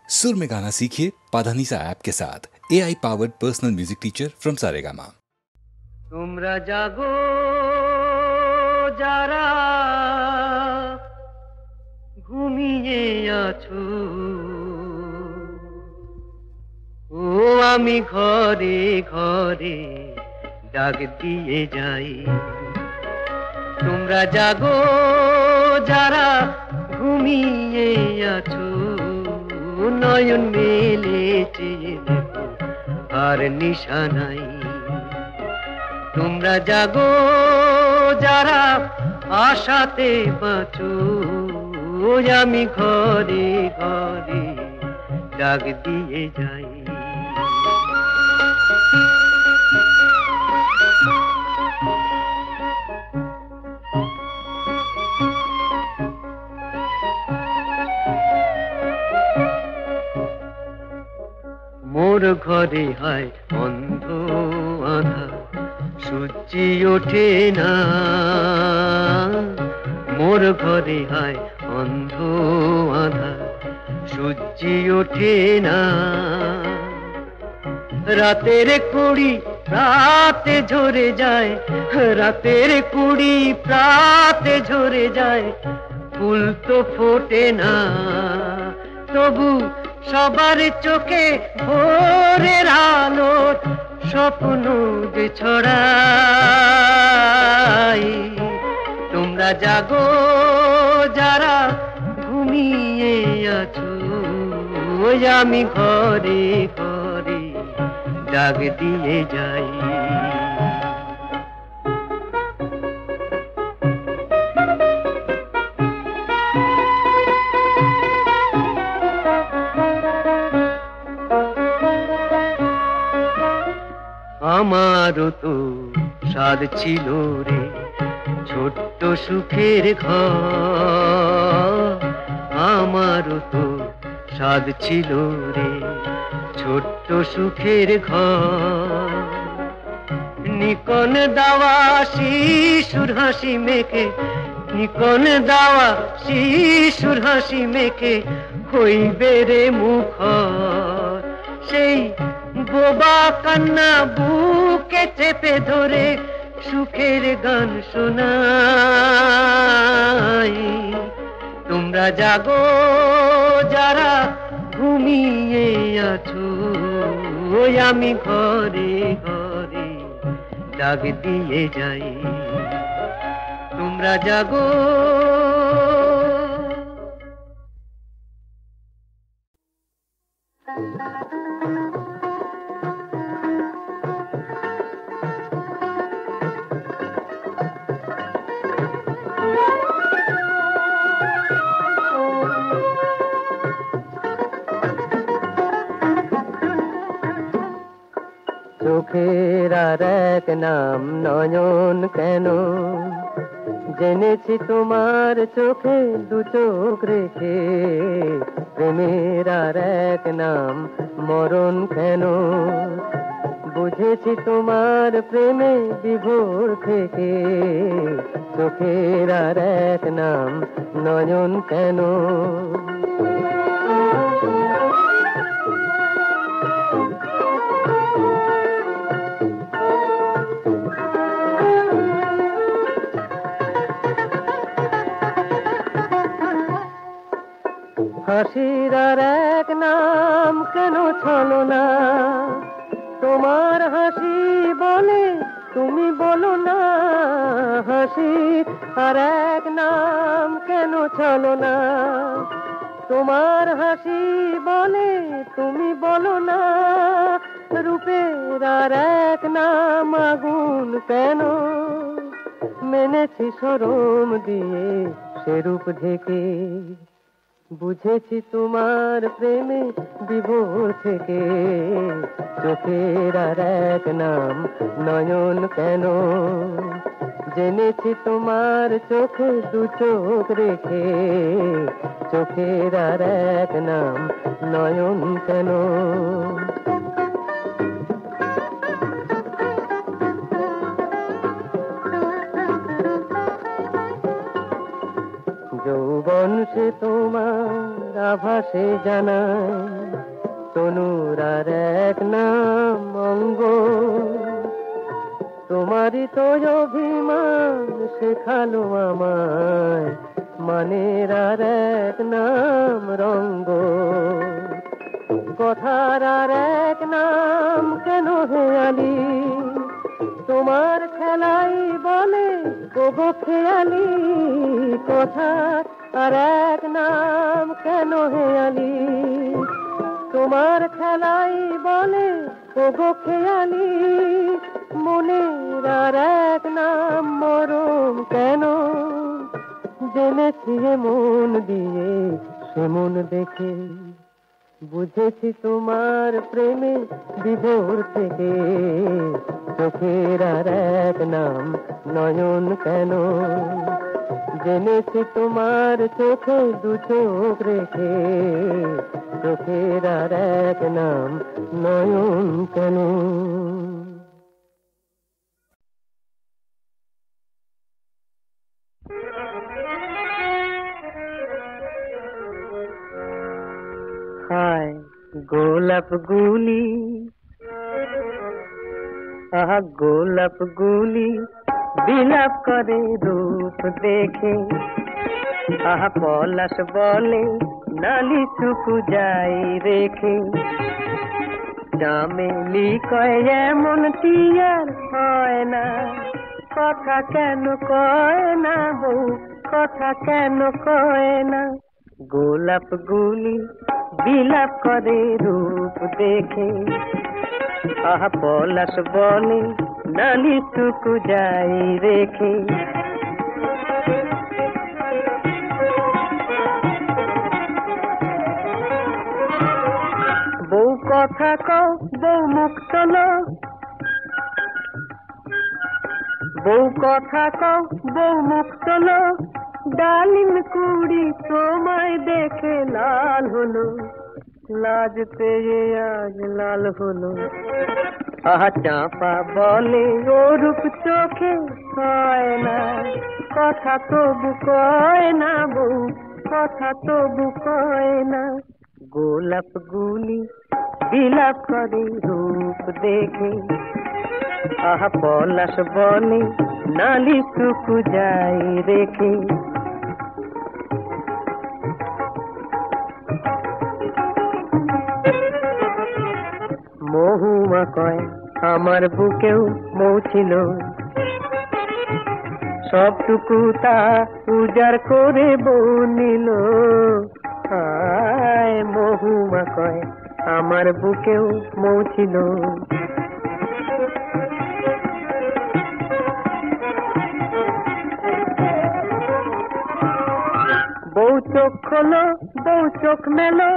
सुर में गाना सीखिए पाधानीसा ऐप के साथ। AI powered personal music teacher from Saregama. তোমরা জাগো যারা ঘুমিয়ে আছো, ও আমি ঘরে ঘরে ডাক দিয়ে যাই। তোমরা জাগো যারা ঘুমিয়ে আছো, নয়ন মেলে চেয়ে দেখো আর নিশা নাই। তোমরা জাগো যারা আশাতে বাঁচো, আমি ঘরে ঘরে ডাক দিয়ে যাই। মোর ঘরে হয় অন্ধ আধার, সূর্যি ওঠে না। মোর ঘরে হয় অন্ধ আধার, সূর্যি ওঠে না। রাতের কুড়ি রাতে ঝরে যায়, রাতের কুড়ি রাতে ঝরে যায়, ফুল তো ফোটে না। তবু সবার চোখে ভোরের আলো স্বপ্ন যে ছড়াই। তোমরা জাগো যারা ঘুমিয়ে আছো, আমি ঘরে ঘরে ডাক দিয়ে যাই। আমারও তো স্বাদ ছিল রে ছোট্ট সুখের ঘর, আমারও তো স্বাদ ছিল রে ছোট্ট সুখের ঘর। নিকন দাওয়া শিশুর হাসি মেখে, নিকন দাওয়া শিশুর হাসি মেখে হইবে রে মুখর। সেই বোবা কান্না বুকে চেপে ধরে সুখের গান শোনাই। তোমরা জাগো যারা ঘুমিয়ে আছো, আমি ঘরে ঘরে ডাক দিয়ে যাই। তোমরা জাগো। চোখের আর এক নাম নয়ন কেন, জেনেছি তোমার চোখে দু চোখ রেখে। প্রেমের আর এক নাম মরণ কেন, বুঝেছি তোমার প্রেমে বিভোর থেকে। চোখের আর এক নাম নয়ন কেন। হাসির আর এক নাম কেন ছলনা, তোমার হাসি বলে তুমি বলো না। হাসির আর এক নাম কেন ছলনা, তোমার হাসি বলে তুমি বলো না। রূপের আর এক নাম আগুন কেন, মেনেছি শরম দিয়ে সে রূপ ঢেকে। বুঝেছি তোমার প্রেমে বিভোর থেকে। চোখের আর এক নাম নয়ন কেন, জেনেছি তোমার চোখে দু চোখ রেখে। চোখের আর এক নাম নয়ন কেন। যৌবন সে তোমার আভাসে জানায় তনুর আর এক নাম অঙ্গ। তোমারই তো অভিমান শেখালো আমায় মানের আর এক নাম রঙ্গ। কথার আর এক নাম কেন হেয়ালি, তোমার খেলাই বলে ওগো খেয়ালি। কথার আর এক নাম কেন হেয়ালি, তোমার খেলাই বলে ওগো খেয়ালি। মনের আর এক নাম মরম কেন, জেনেছি মন দিয়ে সে মন দেখে। বুঝেছি তোমার প্রেমে বিভোর থেকে, চোখের আর এক নাম নয়ন কেন। জেনেছি তোমার চোখে দু চোখ রেখে, চোখের আর এক নাম নয়ন কেন। হায় গোলাপ গুলি, আহা গোলাপ গুলি বিলাপ করে রূপ দেখে। আহা পলাশ বলে নালি শুকু যাই রেখে। চামেলি কয় এমন কি আর হয় না, কথা কেন কয় না বউ, কথা কেন কয় না। গোলাপ গুলি বিলাপ করে রূপ দেখে। আহা পলাশ বলে নালি শুকু যাই রেখে। বউ কথা কও বউ মুখ তোলো, বউ কথা কও বউ মুখ তোলো। ডালিম কুড়ি তোমায় দেখে লাল হলো, লাজ পেয়ে আজ লাল হলো। আহা চাঁপা বলে ও রূপ চোখে হয় না, কথা তবু কয় না বউ, কথা তবু কয় না। গোলাপ গুলি বিলাপ করে রূপ দেখে। আহা পলাশ বলে নালি শুকু যাই রেখে। মহুমা কয় আমার বুকেও মৌ ছিল, সবটুকু তা উজাড় করে বউ নিল। হায় মহুমা কয় আমার বুকেও মৌ ছিল, বউ চোখ খোলো বউ চোখ মেলো।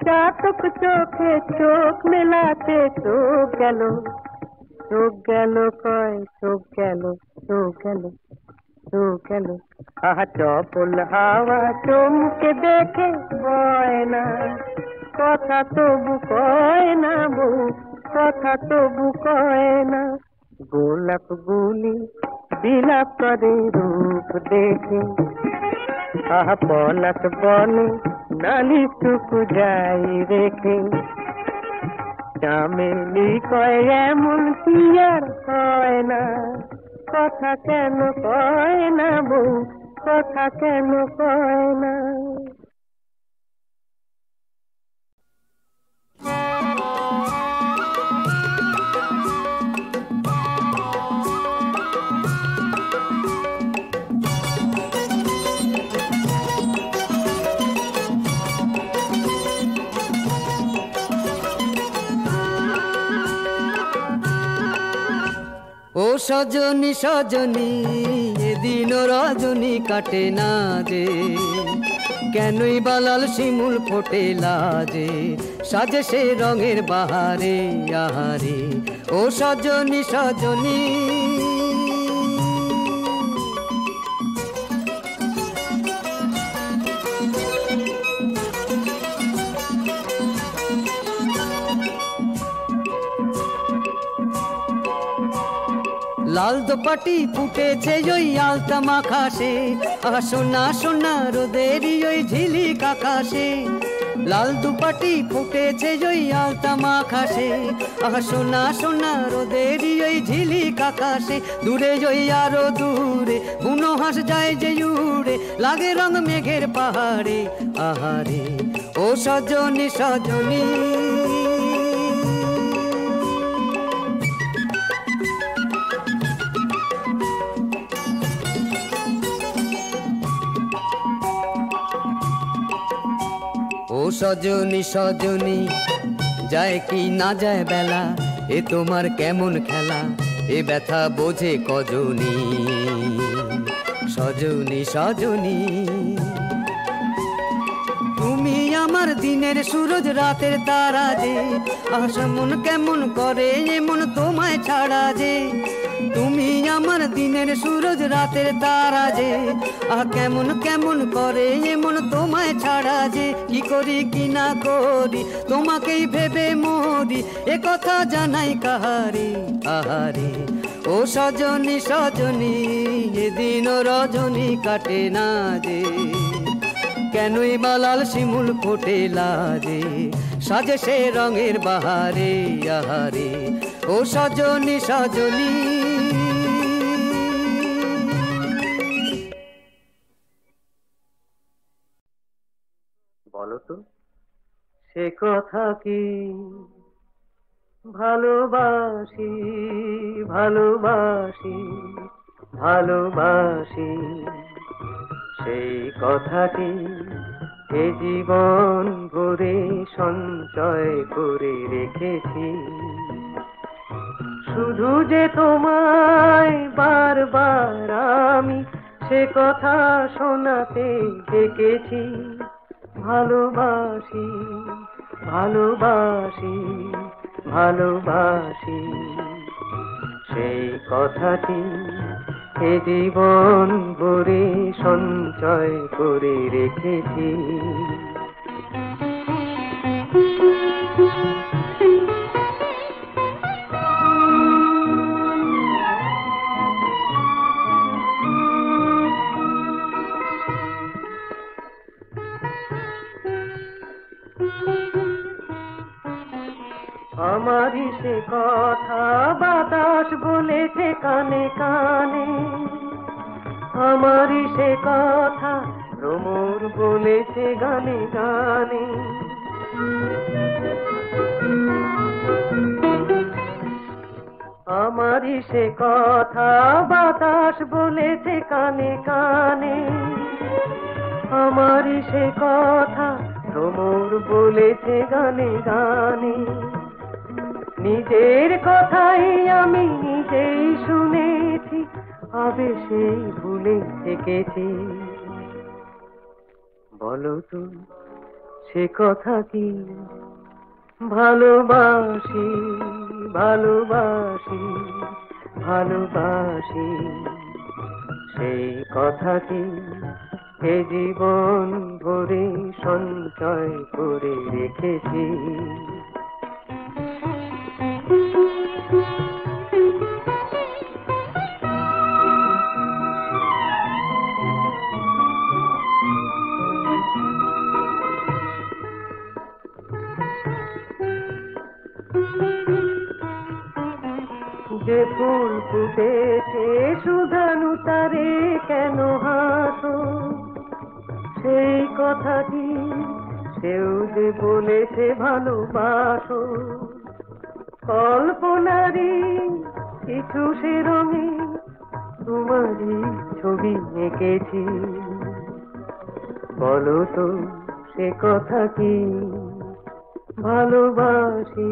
চাতক চোখে চোখ মেলাতে চোখ গেল, চোখ গেল কয় চোখ গেল, চোখ গেল, চোখ গেল। আহা চপল হাওয়া চমকে দেখে বয় না, কথা তবু কয় না বউ, কথা তবু কয় না। গোলাপ গুলি বিলাপ করে রূপ দেখে। আহা পলাশ বলে নালি শুকু যাই রেখে। চামেলি কয় এমন কি আর হয় না, কথা কেন কয় না বউ, কথা কেন কয় না। ও সজনী সজনী এদিন রজনী কাটে না যে, কেনই বালাল শিমুল ফোটে লাজে, সাজে সে রঙের বাহারে আহারে। ও সজনী সজনী লাল দোপাটি ফুটেছে ওই আলতা মাখাসে, আহা সোনা সোনা রোদেরই ওই ঝিলিক আকাশে। লাল দুপাটি ফুটেছে ওই আলতা মাখাসে, আহা সোনা সোনা রোদেরই ওই ঝিলিক আকাশে। দূরে ওই আরো দূরে বুনো হাঁস যায় যে উড়ে, লাগে রং মেঘের পাহাড়ে। আহারে ও সজনী সজনী, ও সজনী সজনী, যায় কি না যায় বেলা, এ তোমার কেমন খেলা, এ ব্যথা বোঝে কজনী। সজনী সজনী, তুমি আমার দিনের সুরজ রাতের তারা যে, আশা মন কেমন করে এমন তোমায় ছাড়া যে। তুমি আমার দিনের সুরজ রাতের তারা যে, কেমন কেমন করে এমন তোমায় ছাড়া যে। কি করি কি না করি তোমাকেই ভেবে মরি, এ কথা জানাই কাহারে। আহারে ও সজনী সজনী, এদিন রজনী কাটে না যে, কেনই বালাল শিমুল ফোটে লাজে, সাজে সে রঙের বাহারে। আহারে ও সজনী সজনী। বলো তো সে কথা কি, ভালোবাসি ভালোবাসি ভালোবাসি, সেই কথাটি এ জীবন ভরে সঞ্চয় করে রেখেছি। শুধু যে তোমায় বারবার আমি সে কথা শোনাতে ডেকেছি। ভালোবাসি ভালোবাসি ভালোবাসি, সেই কথাটি এ জীবন ভরে সঞ্চয় করে রেখেছি। আমারই সে কথা বাতাস বলেছে কানে কানে, আমারই সে কথা ভ্রমর বলেছে গানে গানে। আমারই সে কথা বাতাস বলেছে কানে কানে, আমারই সে কথা ভ্রমর বলেছে গানে গানে। নিজের কথাই আমি নিজেই শুনেছি, আবেশেই ভুলে থেকেছি। বলো তো সে কথা কি, ভালোবাসি ভালোবাসি ভালোবাসি, সেই কথাটি এ জীবন ভরে সঞ্চয় করে রেখেছি। যে ফুল ফুটেছে সুধানু তারে কেন হাসো, সেই কথাটি সেও যে বলেছে ভালোবাসো। কল্পনারি কিছু সে রঙে তোমারই ছবি এঁকেছি। বলো তো সে কথা কি, ভালোবাসি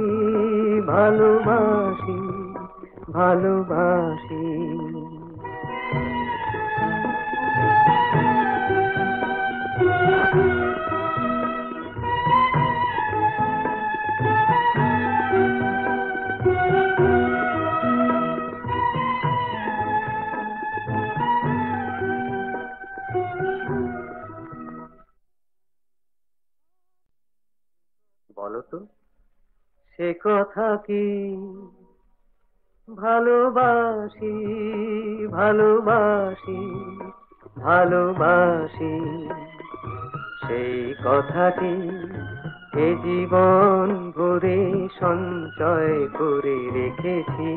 ভালোবাসি ভালোবাসি। বলো তো সে কথা কি, ভালোবাসি ভালোবাসি ভালোবাসি সেই কথাটি এ জীবন ভরে সঞ্চয় করে রেখেছি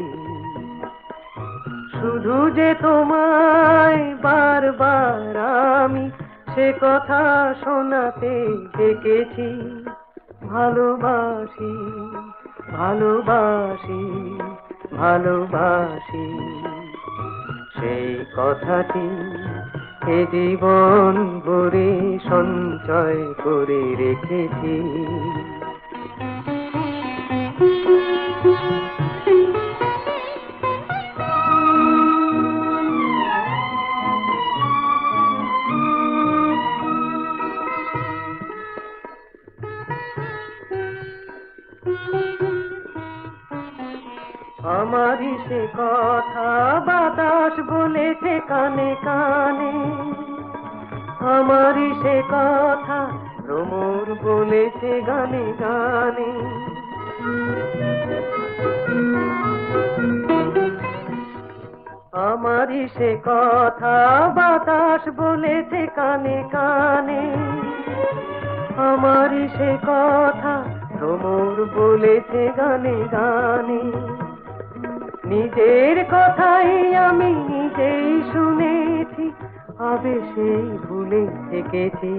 শুধু যে তোমায় বারবার আমি সে কথা শোনাতে ডেকেছি ভালোবাসি ভালোবাসি ভালোবাসি সেই কথাটি এ জীবন ভরে সঞ্চয় করে রেখেছি আমারই সে কথা বাতাস বলেছে কানে কানে আমারই সে কথা ভ্রমর বলেছে গানে গানে আমারই সে কথা বাতাস বলেছে কানে কানে আমারই সে কথা ভ্রমর বলেছে গানে গানে নিজের কথাই আমি নিজেই শুনেছি আবেশেই ভুলে থেকেছি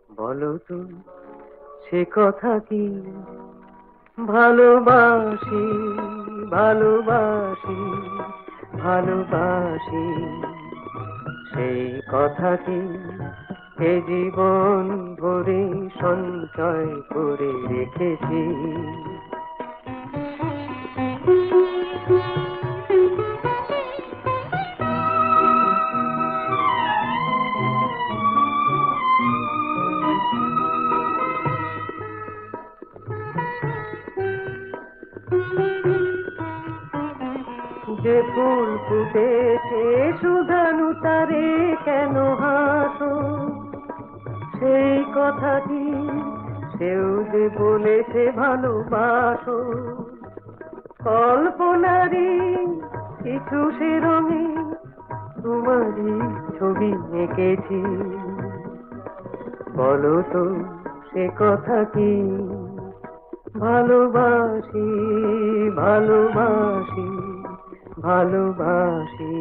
বলো তো সে কথা কি ভালোবাসি ভালোবাসি ভালোবাসি সেই কথাটি এ জীবন ভরে সঞ্চয় করে রেখেছি যে ফুল ফুটেছে সুধানু তারে কেন হাসো সেই কথাটি সেও যে বলেছে ভালোবাসো কল্পনারি কিছু সে রঙে তোমারই ছবি এঁকেছি বলো তো সে কথা কি ভালোবাসি ভালোবাসি ভালোবাসি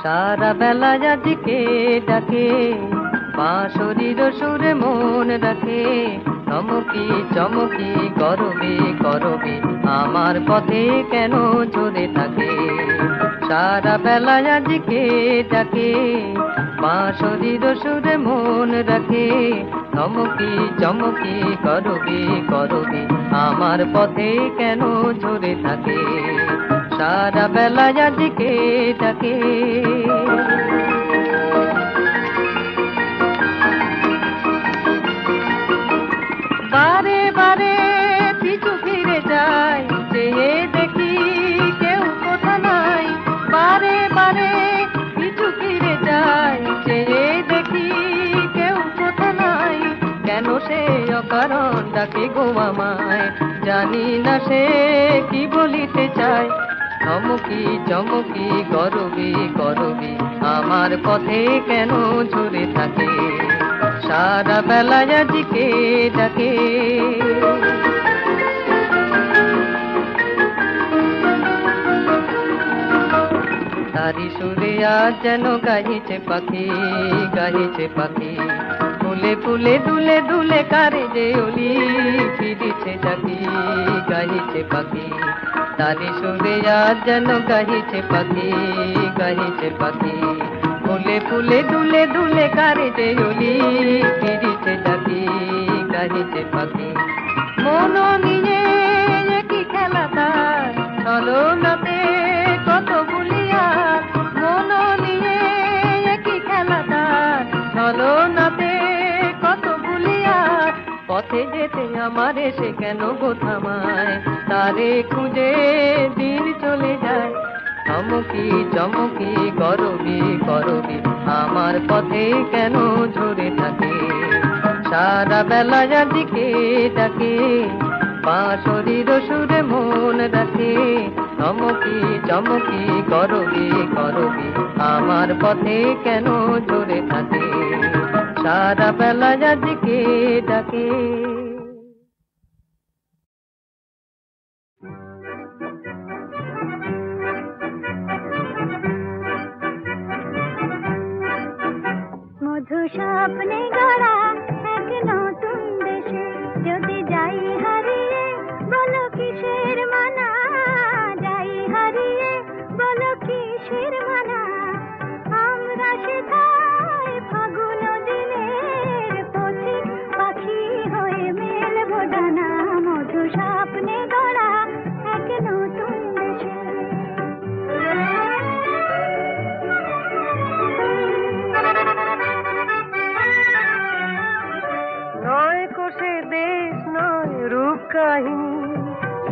সারা বেলা যাদিকে ডাকে বাঁশরীর সুরে মন রাখে চমকি চমকি করবে করবে আমার পথে কেন ঝরে থাকে সারা বেলা যাদিকে ডাকে বাঁশরীর সুরে মন রাখে চমকি চমকি করবে করবে আমার পথে কেন ঝরে থাকে সারা বেলা যাদিকে ডাকে বারে বারে পিছু ফিরে যাই চেয়ে দেখি কেউ কোথা নাই বারে বারে পিছু ফিরে যাই চেয়ে দেখি কেউ কোথা নাই কেন সে অকারণ ডাকে গো আমায় জানি না সে কি বলিতে চায় চমকি চমকি করবি করবি আমার পথে কেন ঝরে থাকে সারা বেলা যাদিকে ডাকে তারি সুরে আজ যেন গাহিছে পাখি, গাহিছে পাখি। ফুলে ফুলে দুলে দুলে কারে যে অলি ফিরিছে ডাকি, গাহিছে পাখি। তারি সুরে আজ যেন গাহিছে পাখি, গাহিছে পাখি। ফুলে ফুলে দুলে দুলে কারে যে অলি ফিরিছে ডাকি, গাহিছে পাখি। মন নিয়ে কি খেলা তার চলো নাতে কত বলিয়ার, মন নিয়ে কি খেলা তার চলো নাতে কত বলিয়ার। পথে যেতে আমার এসে কেন গো থামায়, তারে খুঁজে দিন চলে যায়। চমকি চমকি করবি করবি আমার পথে কেন ঝরে থাকে। সারা বেলা দিকে ডাকে বাঁশরীর সুরে মন রাখে। চমকি চমকি করবি করবি আমার পথে কেন ঝরে থাকে। সারা বেলা দিকে ডাকে। মধু স্বপ্নে গড়া এক নতুন দেশে যদি যাই হারিয়ে বলো কিসের মানা, যাই হারিয়ে বলো কিসের মানা। আমরা সেথায় ফাগুন দিনের পথে পাখি হয়ে মেলবো ডানা। মধু স্বপ্নে গড়া এক নতুন দেশে। নয় কোষে দেশ নয় রূপ কাহিনী,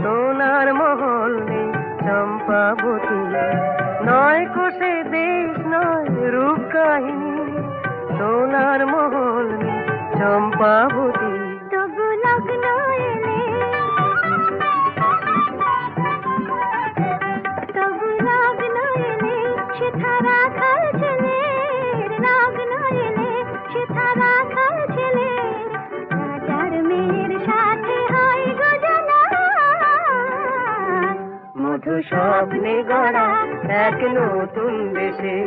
সোনার মহল নেই চম্পাবতী। নয় কোষে দেশ নয় রূপ কাহিনী, সোনার মহল নেই চম্পাবতী। তবু লগ্ন এলে, তবু লগ্ন এলে সেথা রাখাল ছেলের, লগ্ন এলে সেথা রাখাল ছেলের। রাজার মেয়ের সাথে হয় গজনা। মধু স্বপ্নে গড়া এক নতুন দেশে।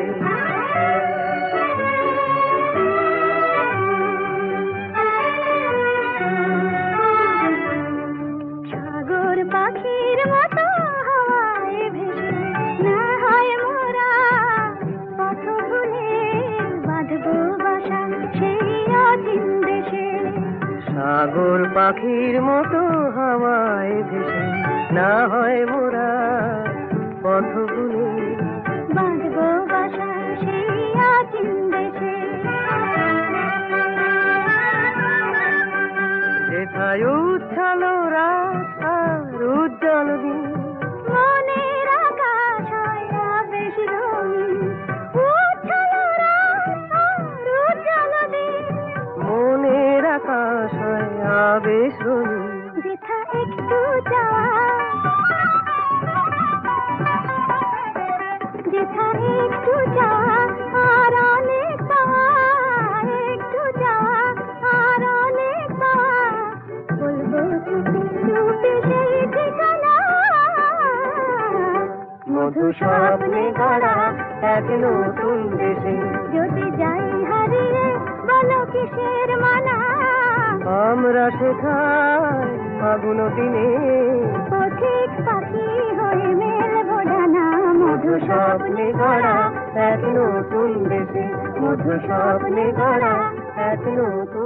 সাগর পাখির মতো হাওয়ায় ভেসে না হয় মোরা পথ ভুলে বাঁধবো বাসা সেই অচিন দেশে। সাগর পাখির মতো হাওয়ায় ভেসে না হয় মোরা পথ ভুলে বাঁধবো বাসা সেই অচিন দেশে। যেথায় উচ্ছাল রাত আর উজ্জ্বল দিন, মনের আকাশ হয় আবেশ রঙিন। উচ্ছল রাত আর উজ্জ্বল দিন, মনের আকাশ হয় আবেশ রঙিন। যেথা একটু যাওয়া, যেথা একটু যাওয়া আর অনেক পাওয়া, একটু যাওয়া আর অনেক পাওয়া। বলবো চুপি চুপি সেই ঠিকানা। মধু স্বপ্নে গড়া এক নতুন দেশে যদি যাই হারিয়ে বলো কিসের মানা। আমরা সেখায় ফাগুন দিনে পথিক পাখি হয়ে মেলবো ডানা। মধু স্বপ্নে গড়া এক নতুন দেশে। মধু স্বপ্নে গড়া এক নতুন